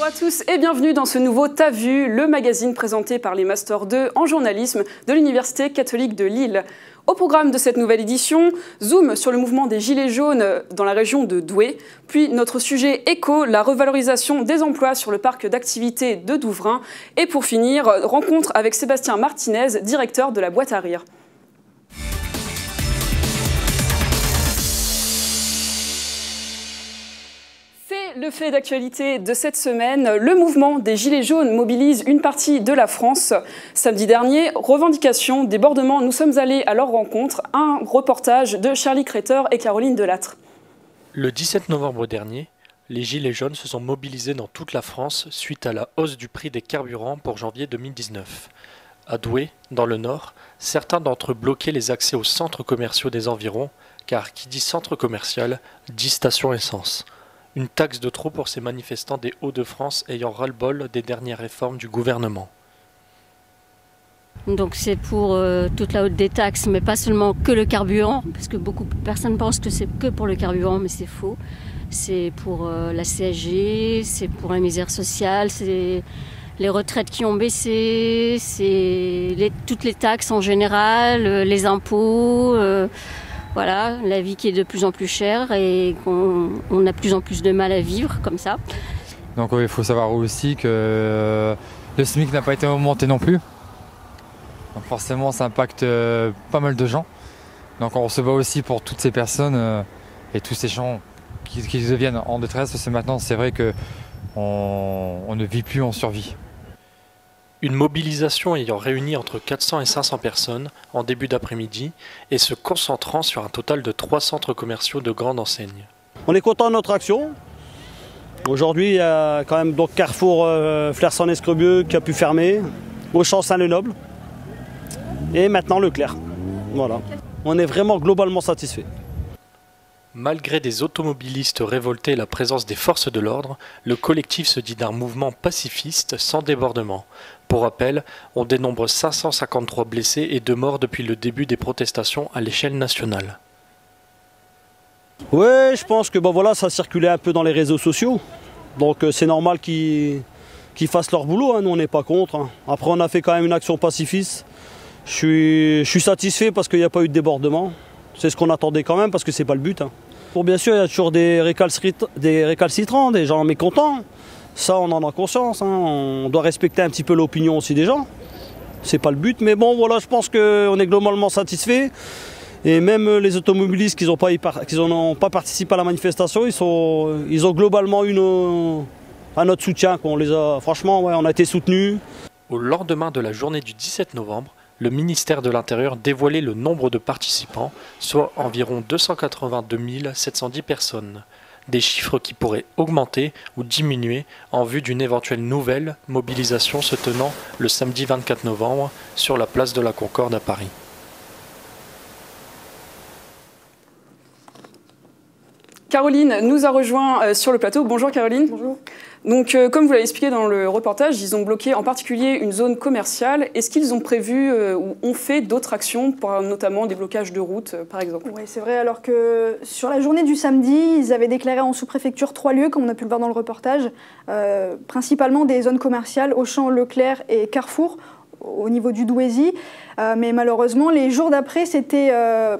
Bonjour à tous et bienvenue dans ce nouveau T'as vu, le magazine présenté par les Master 2 en journalisme de l'Université catholique de Lille. Au programme de cette nouvelle édition, zoom sur le mouvement des Gilets jaunes dans la région de Douai, puis notre sujet éco, la revalorisation des emplois sur le parc d'activités de Douvrin, et pour finir, rencontre avec Sébastien Martinez, directeur de la boîte à rire. Le fait d'actualité de cette semaine, le mouvement des Gilets jaunes mobilise une partie de la France. Samedi dernier, revendication, débordement, nous sommes allés à leur rencontre. Un reportage de Charlie Kreter et Caroline Delattre. Le 17 novembre dernier, les Gilets jaunes se sont mobilisés dans toute la France suite à la hausse du prix des carburants pour janvier 2019. À Douai, dans le Nord, certains d'entre eux bloquaient les accès aux centres commerciaux des environs, car qui dit centre commercial, dit station essence. Une taxe de trop pour ces manifestants des Hauts-de-France ayant ras-le-bol des dernières réformes du gouvernement. Donc c'est pour toute la hausse des taxes, mais pas seulement que le carburant, parce que beaucoup de personnes pensent que c'est que pour le carburant, mais c'est faux. C'est pour la CSG, c'est pour la misère sociale, c'est les retraites qui ont baissé, c'est toutes les taxes en général, les impôts... Voilà, la vie qui est de plus en plus chère et qu'on a de plus en plus de mal à vivre comme ça. Donc il faut savoir aussi que le SMIC n'a pas été augmenté non plus. Donc forcément ça impacte pas mal de gens. Donc on se bat aussi pour toutes ces personnes et tous ces gens qui deviennent en détresse. Parce que maintenant c'est vrai qu'on ne vit plus en survie. Une mobilisation ayant réuni entre 400 et 500 personnes en début d'après-midi et se concentrant sur un total de 3 centres commerciaux de grande enseigne. On est content de notre action. Aujourd'hui, il y a quand même donc Carrefour Flers-en-Escrebieux qui a pu fermer, Auchan Saint-Lenoble et maintenant Leclerc. Voilà. On est vraiment globalement satisfait. Malgré des automobilistes révoltés et la présence des forces de l'ordre, le collectif se dit d'un mouvement pacifiste sans débordement. Pour rappel, on dénombre 553 blessés et 2 morts depuis le début des protestations à l'échelle nationale. Oui, je pense que voilà, ça circulait un peu dans les réseaux sociaux. Donc c'est normal qu'ils fassent leur boulot, hein. Nous on n'est pas contre. Hein. Après on a fait quand même une action pacifiste. Je suis satisfait parce qu'il n'y a pas eu de débordement. C'est ce qu'on attendait quand même parce que c'est pas le but. Hein. Bon, bien sûr, il y a toujours des récalcitrants, des gens mécontents. Ça, on en a conscience. Hein. On doit respecter un petit peu l'opinion aussi des gens. C'est pas le but, mais bon, voilà, je pense qu'on est globalement satisfait. Et même les automobilistes qui n'ont pas participé à la manifestation, ils ont globalement eu notre soutien. Franchement, ouais, on a été soutenus. Au lendemain de la journée du 17 novembre, le ministère de l'Intérieur dévoilait le nombre de participants, soit environ 282 710 personnes. Des chiffres qui pourraient augmenter ou diminuer en vue d'une éventuelle nouvelle mobilisation se tenant le samedi 24 novembre sur la place de la Concorde à Paris. Caroline nous a rejoint sur le plateau. Bonjour Caroline. Bonjour. Donc, comme vous l'avez expliqué dans le reportage, ils ont bloqué en particulier une zone commerciale. Est-ce qu'ils ont prévu ou ont fait d'autres actions, notamment des blocages de routes, par exemple? Oui, c'est vrai, alors que sur la journée du samedi, ils avaient déclaré en sous-préfecture 3 lieux, comme on a pu le voir dans le reportage, principalement des zones commerciales, Auchan, Leclerc et Carrefour, au niveau du Douaisis. Mais malheureusement, les jours d'après, c'était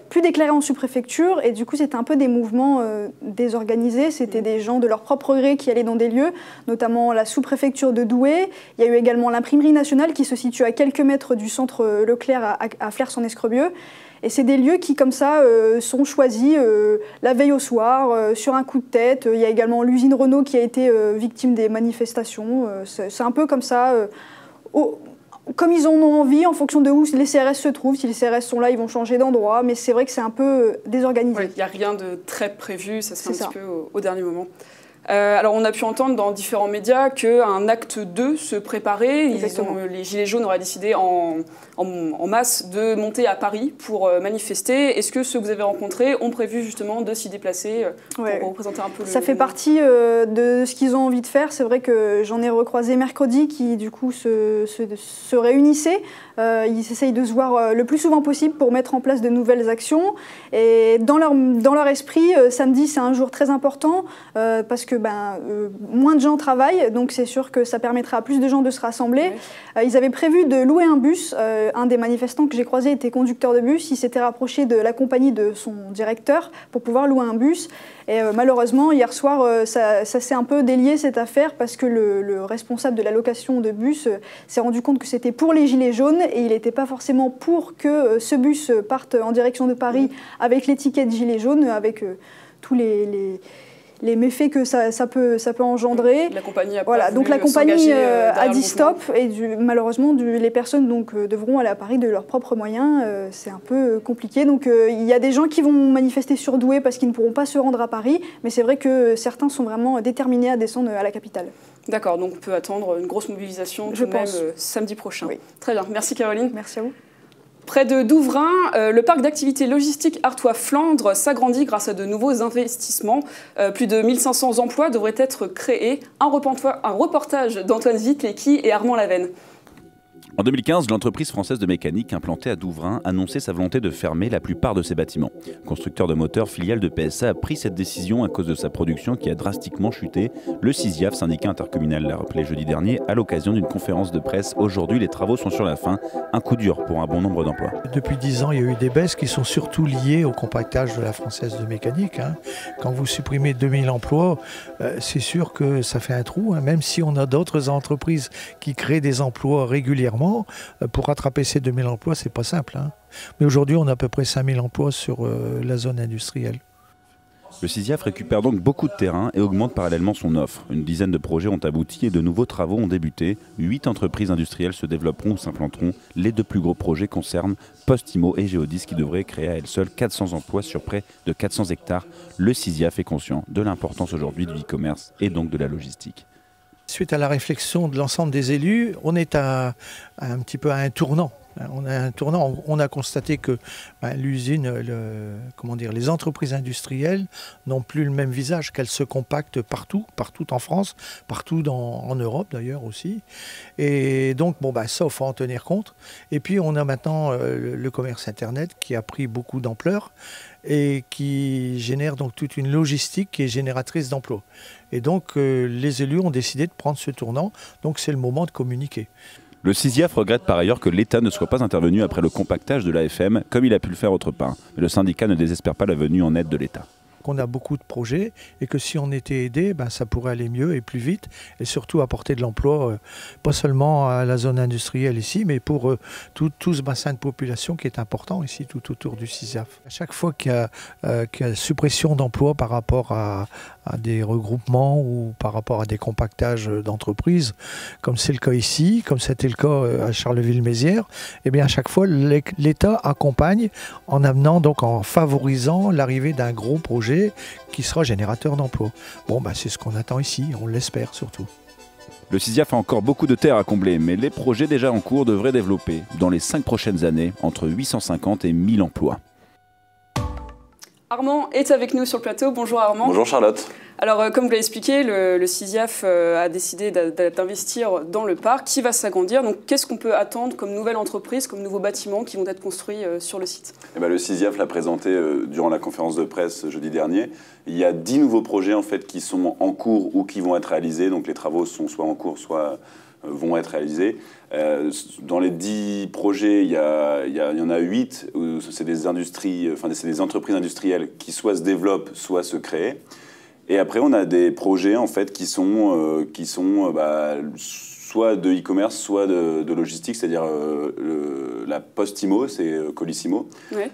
plus déclaré en sous-préfecture et du coup, c'était un peu des mouvements désorganisés. C'était des gens de leur propre gré qui allaient dans des lieux, notamment la sous-préfecture de Douai. Il y a eu également l'imprimerie nationale qui se situe à quelques mètres du centre Leclerc à Flers-en-Escrebieux. Et c'est des lieux qui, comme ça, sont choisis la veille au soir, sur un coup de tête. Il y a également l'usine Renault qui a été victime des manifestations. C'est un peu comme ça... Comme ils en ont envie, en fonction de où les CRS se trouvent. Si les CRS sont là, ils vont changer d'endroit. Mais c'est vrai que c'est un peu désorganisé. Il n'y a rien de très prévu, ça se fait un petit peu au dernier moment. Alors on a pu entendre dans différents médias qu'un acte 2 se préparait. Les Gilets jaunes auraient décidé en masse de monter à Paris pour manifester. Est-ce que ceux que vous avez rencontrés ont prévu justement de s'y déplacer pour représenter un peu Ça fait partie de ce qu'ils ont envie de faire. C'est vrai que j'en ai recroisé mercredi qui du coup se réunissaient. Ils essayent de se voir le plus souvent possible pour mettre en place de nouvelles actions. Et dans leur esprit, samedi c'est un jour très important parce que moins de gens travaillent, donc c'est sûr que ça permettra à plus de gens de se rassembler. Ils avaient prévu de louer un bus. Un des manifestants que j'ai croisé était conducteur de bus. Il s'était rapproché de la compagnie de son directeur pour pouvoir louer un bus. Et malheureusement, hier soir, ça s'est un peu délié cette affaire parce que le responsable de la location de bus s'est rendu compte que c'était pour les Gilets jaunes et il n'était pas forcément pour que ce bus parte en direction de Paris avec l'étiquette Gilets jaunes, avec tous les méfaits que ça peut engendrer. La compagnie a voilà, donc la compagnie a dit stop et malheureusement les personnes devront aller à Paris de leurs propres moyens. C'est un peu compliqué. Donc il y a des gens qui vont manifester sur Douai parce qu'ils ne pourront pas se rendre à Paris, mais c'est vrai que certains sont vraiment déterminés à descendre à la capitale. D'accord, donc on peut attendre une grosse mobilisation samedi prochain. Oui. Très bien, merci Caroline. Merci à vous. Près de Douvrin, le parc d'activités logistiques Artois-Flandre s'agrandit grâce à de nouveaux investissements. Plus de 1500 emplois devraient être créés. Un reportage d'Antoine Vitlecki et Armand Lavenne. En 2015, l'entreprise française de mécanique implantée à Douvrin annonçait sa volonté de fermer la plupart de ses bâtiments. Constructeur de moteurs filiale de PSA a pris cette décision à cause de sa production qui a drastiquement chuté. Le CISIAF, syndicat intercommunal, l'a rappelé jeudi dernier à l'occasion d'une conférence de presse. Aujourd'hui, les travaux sont sur la fin. Un coup dur pour un bon nombre d'emplois. Depuis 10 ans, il y a eu des baisses qui sont surtout liées au compactage de la française de mécanique. Quand vous supprimez 2000 emplois, c'est sûr que ça fait un trou. Même si on a d'autres entreprises qui créent des emplois régulièrement, pour rattraper ces 2000 emplois, c'est pas simple. Mais aujourd'hui, on a à peu près 5000 emplois sur la zone industrielle. Le CISIAF récupère donc beaucoup de terrain et augmente parallèlement son offre. Une dizaine de projets ont abouti et de nouveaux travaux ont débuté. 8 entreprises industrielles se développeront ou s'implanteront. Les 2 plus gros projets concernent Postimo et Geodis qui devraient créer à elles seules 400 emplois sur près de 400 hectares. Le CISIAF est conscient de l'importance aujourd'hui du e-commerce et donc de la logistique. Suite à la réflexion de l'ensemble des élus, on est un petit peu à un tournant. On a constaté que l'usine, les entreprises industrielles n'ont plus le même visage, qu'elles se compactent partout en France, partout en Europe d'ailleurs aussi. Et donc, ça, il faut en tenir compte. Et puis, on a maintenant le commerce Internet qui a pris beaucoup d'ampleur et qui génère donc toute une logistique qui est génératrice d'emplois. Et donc, les élus ont décidé de prendre ce tournant. Donc, c'est le moment de communiquer. Le CISIAF regrette par ailleurs que l'État ne soit pas intervenu après le compactage de l'AFM, comme il a pu le faire autre part. Mais le syndicat ne désespère pas la venue en aide de l'État. On a beaucoup de projets et que si on était aidé, ça pourrait aller mieux et plus vite et surtout apporter de l'emploi, pas seulement à la zone industrielle ici, mais pour tout ce bassin de population qui est important ici, tout autour du CISIAF. À chaque fois qu'il y a suppression d'emplois par rapport à des regroupements ou par rapport à des compactages d'entreprises, comme c'est le cas ici, comme c'était le cas à Charleville-Mézières, eh bien à chaque fois l'État accompagne en amenant, donc en favorisant l'arrivée d'un gros projet qui sera générateur d'emplois. C'est ce qu'on attend ici, on l'espère surtout. Le CISIAF a encore beaucoup de terre à combler, mais les projets déjà en cours devraient développer, dans les 5 prochaines années, entre 850 et 1000 emplois. Armand est avec nous sur le plateau. Bonjour Armand. Bonjour Charlotte. Alors, comme vous l'avez expliqué, le CISIAF a décidé d'investir dans le parc qui va s'agrandir. Donc, qu'est-ce qu'on peut attendre comme nouvelle entreprise, comme nouveaux bâtiments qui vont être construits sur le site ? Le CISIAF l'a présenté durant la conférence de presse jeudi dernier. Il y a 10 nouveaux projets en fait, qui sont en cours ou qui vont être réalisés. Donc, les travaux sont soit en cours, soit vont être réalisés. Dans les 10 projets, il y en a 8 où c'est des entreprises industrielles qui soit se développent, soit se créent. Et après, on a des projets en fait qui sont soit de e-commerce, soit de logistique, c'est-à-dire la Postimo, c'est Colissimo, ouais.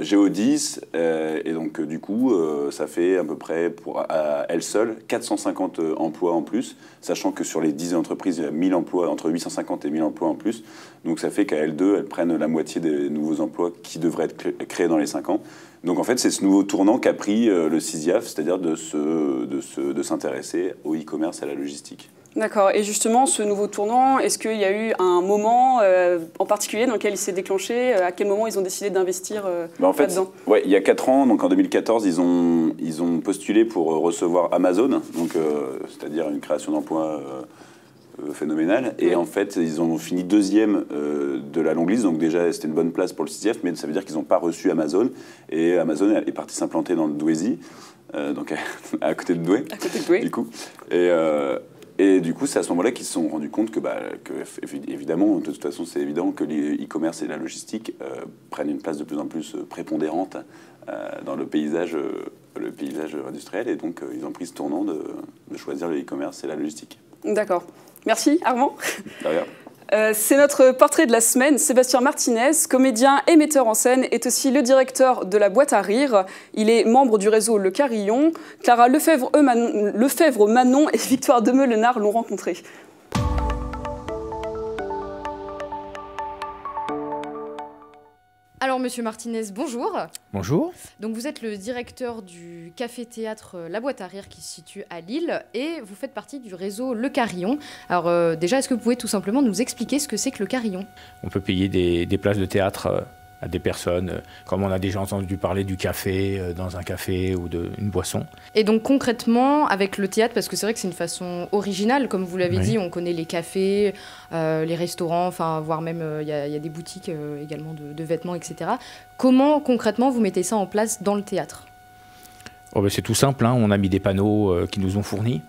Geodis, et donc du coup, ça fait à peu près à elle seule 450 emplois en plus, sachant que sur les 10 entreprises, il y a 1000 emplois, entre 850 et 1000 emplois en plus. Donc ça fait qu'à elles deux, elles prennent la moitié des nouveaux emplois qui devraient être créés dans les 5 ans. Donc en fait, c'est ce nouveau tournant qu'a pris le CISIAF, c'est-à-dire de s'intéresser au e-commerce et à la logistique. D'accord. Et justement, ce nouveau tournant, est-ce qu'il y a eu un moment en particulier dans lequel il s'est déclenché ? À quel moment ils ont décidé d'investir là-dedans ? Ouais, il y a 4 ans, donc en 2014, ils ont postulé pour recevoir Amazon, donc c'est-à-dire une création d'emplois phénoménal. Et en fait, ils ont fini deuxième de la longue liste. Donc déjà, c'était une bonne place pour le CITIEF, mais ça veut dire qu'ils n'ont pas reçu Amazon. Et Amazon est parti s'implanter dans le Douaisis, donc à côté de Douai. À côté de Douai. Du coup. Et du coup, c'est à ce moment-là qu'ils se sont rendus compte que évidemment, de toute façon, c'est évident que l'e-commerce et la logistique prennent une place de plus en plus prépondérante dans le paysage industriel. Et donc, ils ont pris ce tournant de choisir le e-commerce et la logistique. D'accord. Merci, Armand. De rien. C'est notre portrait de la semaine. Sébastien Martinez, comédien et metteur en scène, est aussi le directeur de la Boîte à Rire. Il est membre du réseau Le Carillon. Clara Lefebvre-Manon et Victoire Demeulenard l'ont rencontré. Alors, Monsieur Martinez, bonjour. Bonjour. Donc, vous êtes le directeur du café-théâtre La Boîte à Rire qui se situe à Lille et vous faites partie du réseau Le Carillon. Alors, déjà, est-ce que vous pouvez tout simplement nous expliquer ce que c'est que Le Carillon ? On peut payer des places de théâtre à des personnes, comme on a déjà entendu parler du café dans un café ou d'une boisson. Et donc concrètement, avec le théâtre, parce que c'est vrai que c'est une façon originale, comme vous l'avez dit, on connaît les cafés, les restaurants, enfin, voire même il y a des boutiques également de vêtements, etc. Comment concrètement vous mettez ça en place dans le théâtre ? C'est tout simple, hein. On a mis des panneaux qui nous ont fournis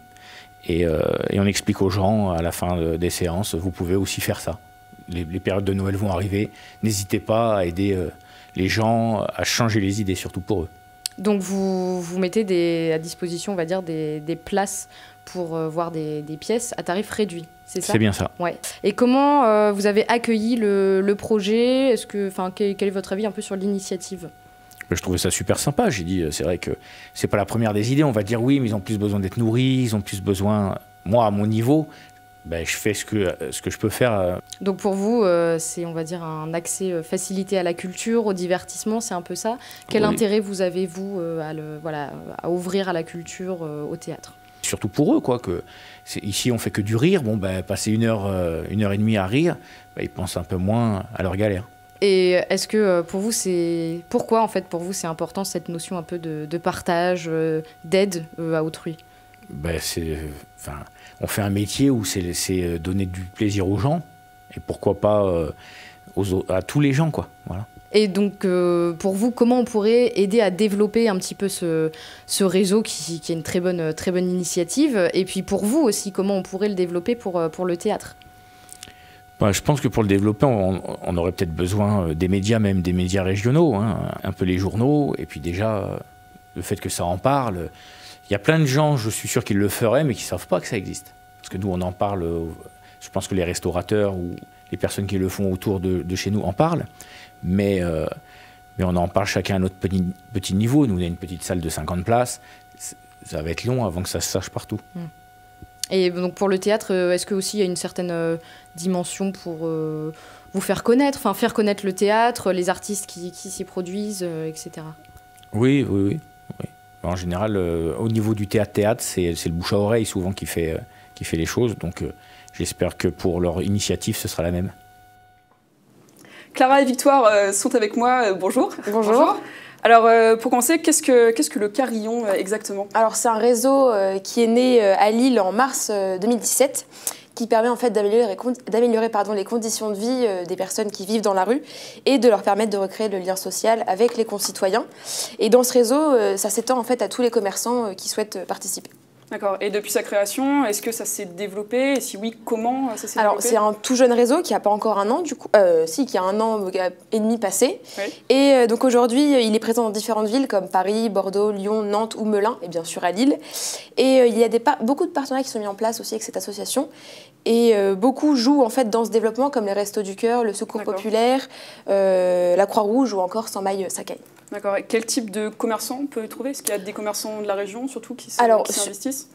et on explique aux gens à la fin des séances, vous pouvez aussi faire ça. Les périodes de Noël vont arriver, n'hésitez pas à aider les gens à changer les idées, surtout pour eux. Donc vous mettez à disposition, on va dire, des places pour voir des pièces à tarif réduit, c'est ça ? C'est bien ça. Ouais. Et comment vous avez accueilli le projet ? Quel est votre avis un peu sur l'initiative ? Je trouvais ça super sympa. J'ai dit, c'est vrai que c'est pas la première des idées. On va dire oui, mais ils ont plus besoin d'être nourris, ils ont plus besoin... Moi, à mon niveau... je fais ce que je peux faire. Donc pour vous, c'est, on va dire, un accès facilité à la culture, au divertissement, c'est un peu ça. Quel intérêt vous avez, vous, à ouvrir à la culture, au théâtre ? Surtout pour eux, quoi. Ici, on fait que du rire. Passer une heure et demie à rire, ils pensent un peu moins à leur galère. Et est-ce que pour vous, pourquoi, en fait, pour vous, c'est important cette notion un peu de partage, d'aide à autrui ? On fait un métier où c'est donner du plaisir aux gens, et pourquoi pas à tous les gens, quoi. Voilà. Et donc, pour vous, comment on pourrait aider à développer un petit peu ce réseau qui est une très bonne initiative ? Et puis pour vous aussi, comment on pourrait le développer pour le théâtre ? Je pense que pour le développer, on aurait peut-être besoin des médias, même des médias régionaux, hein, un peu les journaux, et puis déjà, le fait que ça en parle... Il y a plein de gens, je suis sûr qu'ils le feraient, mais qui ne savent pas que ça existe. Parce que nous, on en parle, je pense que les restaurateurs ou les personnes qui le font autour de chez nous en parlent, mais on en parle chacun à notre petit niveau. Nous, on a une petite salle de 50 places, ça va être long avant que ça se sache partout. Et donc pour le théâtre, est-ce que aussi il y a une certaine dimension pour vous faire connaître le théâtre, les artistes qui s'y produisent, etc. Oui. En général, au niveau du théâtre, c'est le bouche à oreille souvent qui fait les choses. Donc j'espère que pour leur initiative, ce sera la même. Clara et Victoire sont avec moi. Bonjour. Bonjour. Alors, pour commencer, qu'est-ce que le Carillon exactement ? Alors, c'est un réseau qui est né à Lille en mars 2017, qui permet en fait d'améliorer les conditions de vie des personnes qui vivent dans la rue et de leur permettre de recréer le lien social avec les concitoyens. Et dans ce réseau, ça s'étend en fait à tous les commerçants qui souhaitent participer. D'accord. Et depuis sa création, est-ce que ça s'est développé ? Et si oui, comment ça s'est développé ? Alors, c'est un tout jeune réseau qui n'a pas encore un an, du coup. Qui a un an et demi passé. Oui. Et donc aujourd'hui, il est présent dans différentes villes comme Paris, Bordeaux, Lyon, Nantes ou Melun, et bien sûr à Lille. Et il y a beaucoup de partenariats qui sont mis en place aussi avec cette association. Et beaucoup jouent en fait dans ce développement, comme les Restos du Cœur, le Secours Populaire, la Croix-Rouge ou encore Sans Maille Sakai. D'accord. Et quel type de commerçants on peut y trouver ? Est-ce qu'il y a des commerçants de la région, surtout, qui s'investissent ?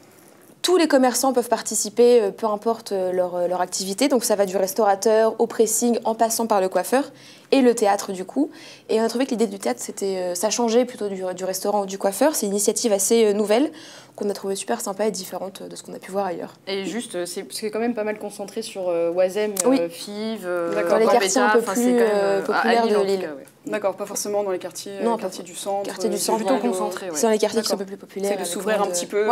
Tous les commerçants peuvent participer, peu importe leur activité. Donc ça va du restaurateur au pressing, en passant par le coiffeur et le théâtre du coup. Et on a trouvé que l'idée du théâtre, ça changeait plutôt du restaurant ou du coiffeur. C'est une initiative assez nouvelle qu'on a trouvé super sympa et différente de ce qu'on a pu voir ailleurs. Et juste, c'est quand même pas mal concentré sur Oisem, Fives, dans les quartiers un peu plus populaires de Lille. D'accord, pas forcément dans les quartiers, quartiers du centre. Quartiers du centre, plutôt concentré. C'est dans les quartiers qui sont un peu plus populaires. C'est de s'ouvrir un petit peu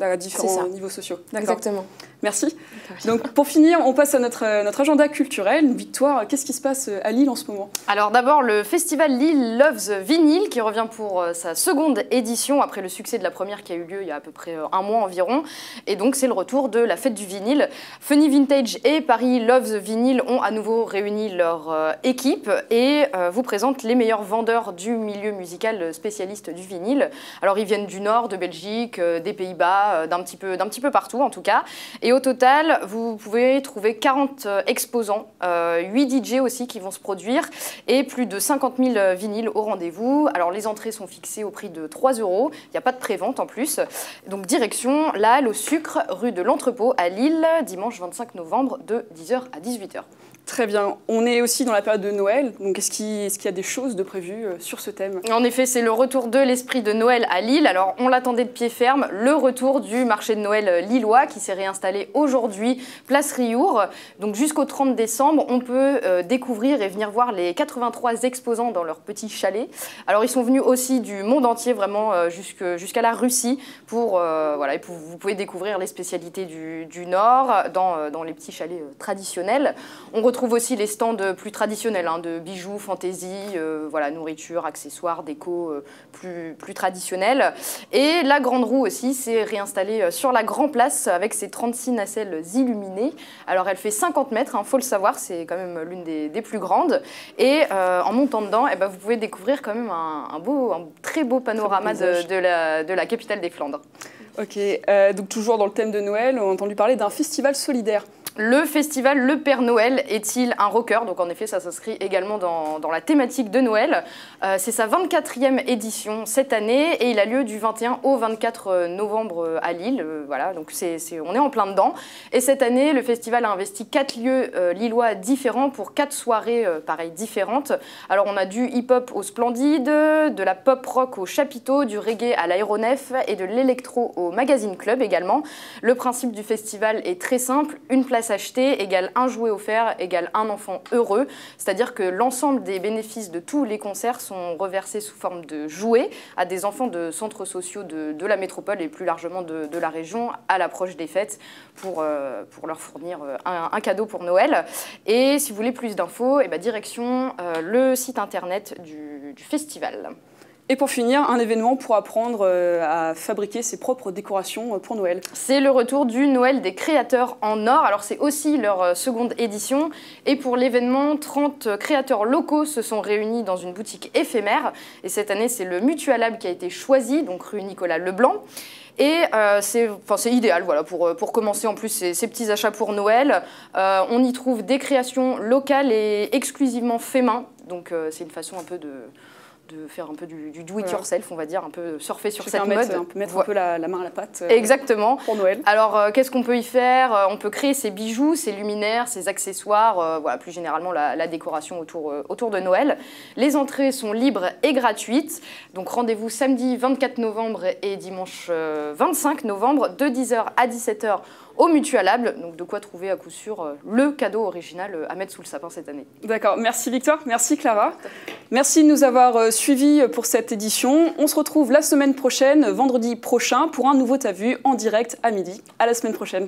à différents niveaux sociaux. Exactement. Merci. Donc pour finir, on passe à notre agenda culturel. Victoire, qu'est-ce qui se passe à Lille en ce moment? Alors d'abord le festival Lille Loves Vinyl qui revient pour sa seconde édition après le succès de la première qui a eu lieu il y a à peu près un mois environ. Et donc c'est le retour de la fête du vinyle. Funny Vintage et Paris Loves Vinyl ont à nouveau réuni leur équipe et vous présentent les meilleurs vendeurs du milieu musical spécialiste du vinyle. Alors ils viennent du Nord, de Belgique, des Pays-Bas, d'un petit peu partout en tout cas. Et au total, vous pouvez trouver 40 exposants, 8 DJ aussi qui vont se produire et plus de 50 000 vinyles au rendez-vous. Alors les entrées sont fixées au prix de 3 €, il n'y a pas de prévente en plus. Donc direction la Halle au Sucre, rue de l'Entrepôt à Lille, dimanche 25 novembre de 10h à 18h. Très bien. On est aussi dans la période de Noël, donc est-ce qu'il y a des choses de prévues sur ce thème? En effet, c'est le retour de l'esprit de Noël à Lille. Alors, on l'attendait de pied ferme, le retour du marché de Noël lillois qui s'est réinstallé aujourd'hui, place Riour. Donc, jusqu'au 30 décembre, on peut découvrir et venir voir les 83 exposants dans leur petit chalet. Alors, ils sont venus aussi du monde entier, vraiment jusqu'à la Russie, pour vous pouvez découvrir les spécialités du Nord dans les petits chalets traditionnels. On retrouve aussi les stands plus traditionnels, de bijoux, fantaisie, nourriture, accessoires, déco plus traditionnels. Et la Grande Roue aussi s'est réinstallée sur la Grand Place avec ses 36 nacelles illuminées. Alors elle fait 50 mètres, faut le savoir, c'est quand même l'une des plus grandes. Et en montant dedans, vous pouvez découvrir quand même un très beau panorama de la capitale des Flandres. Ok, donc toujours dans le thème de Noël, on a entendu parler d'un festival solidaire. Le festival Le Père Noël est-il un rocker? Donc en effet, ça s'inscrit également dans la thématique de Noël. C'est sa 24e édition cette année et il a lieu du 21 au 24 novembre à Lille. Donc on est en plein dedans. Et cette année, le festival a investi 4 lieux lillois différents pour 4 soirées différentes. Alors on a du hip-hop au Splendide, de la pop-rock au Chapiteau, du reggae à l'Aéronef et de l'électro au Magazine Club également. Le principe du festival est très simple, une place achetée égale un jouet offert égale un enfant heureux, c'est-à-dire que l'ensemble des bénéfices de tous les concerts sont reversés sous forme de jouets à des enfants de centres sociaux de la métropole et plus largement de la région à l'approche des fêtes pour leur fournir un cadeau pour Noël. Et si vous voulez plus d'infos, direction le site internet du festival. Et pour finir, un événement pour apprendre à fabriquer ses propres décorations pour Noël. C'est le retour du Noël des créateurs en or. Alors c'est aussi leur seconde édition. Et pour l'événement, 30 créateurs locaux se sont réunis dans une boutique éphémère. Et cette année, c'est le Mutualab qui a été choisi, donc rue Nicolas Leblanc. Et c'est idéal pour commencer en plus ces petits achats pour Noël. On y trouve des créations locales et exclusivement fait main. Donc c'est une façon un peu de faire un peu du do-it-yourself, on va dire, un peu surfer sur cette mode. Mettre un peu la main à la pâte. Exactement. Pour Noël. Alors, qu'est-ce qu'on peut y faire? On peut créer ses bijoux, ses luminaires, ses accessoires, plus généralement la décoration autour de Noël. Les entrées sont libres et gratuites. Donc, rendez-vous samedi 24 novembre et dimanche 25 novembre de 10h à 17h au Mutualab. Donc, de quoi trouver à coup sûr le cadeau original à mettre sous le sapin cette année. D'accord. Merci Victoire. Merci Clara. Merci de nous avoir suivis pour cette édition. On se retrouve la semaine prochaine, vendredi prochain, pour un nouveau T'as vu en direct à midi. À la semaine prochaine.